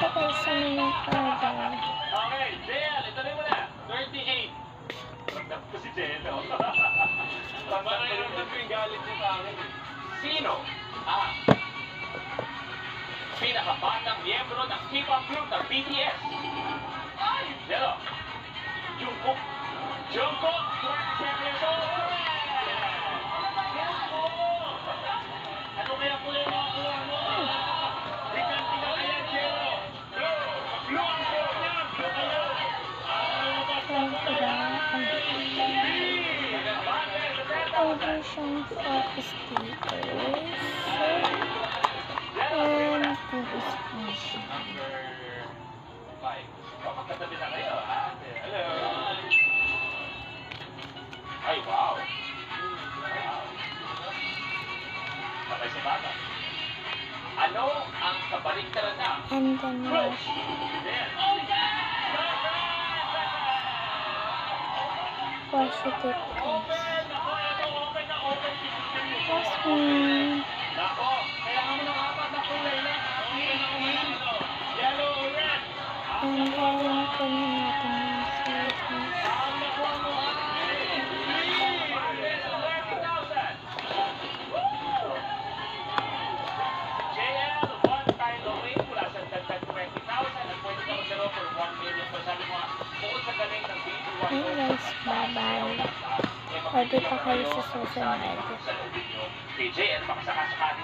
pa kayo sa Minnesota. Okay, JL, ituloy mo na. 38. Ramdam ko si JL, no? Ramdam ko yung galit niya sa akin. Sino ang pinakabatang miyembro ng K-pop group ng BTS? Ay! Zero. Jungkook. Jungkook! 27 years old! Ano kaya po yung mga kuha mo? Ikanti na kaya, Zero. Blue ang buhok niya! Blue kaya! Audition for stickers and participation. Number 5. Oh, magkatabi na kayo, ha? Hello! Ay, wow! Patay si Bata. Ano ang kabaliktaran na? And then Close! wash it up, guys. Last one. Nako, kailangan mo ng apat na kulay na. Yellow or red? And then kunin natin yung sweetness. Ang nakuha mo ay 30,000. JL, one-time away mula sa dagdag 20,000 at pwede ka mag-zero for 1 million. So sabi mo, bukod sa galing ng BG1. Hey guys, bye-bye. Order pa kayo sa susunod. Kay JL, baka sakasakali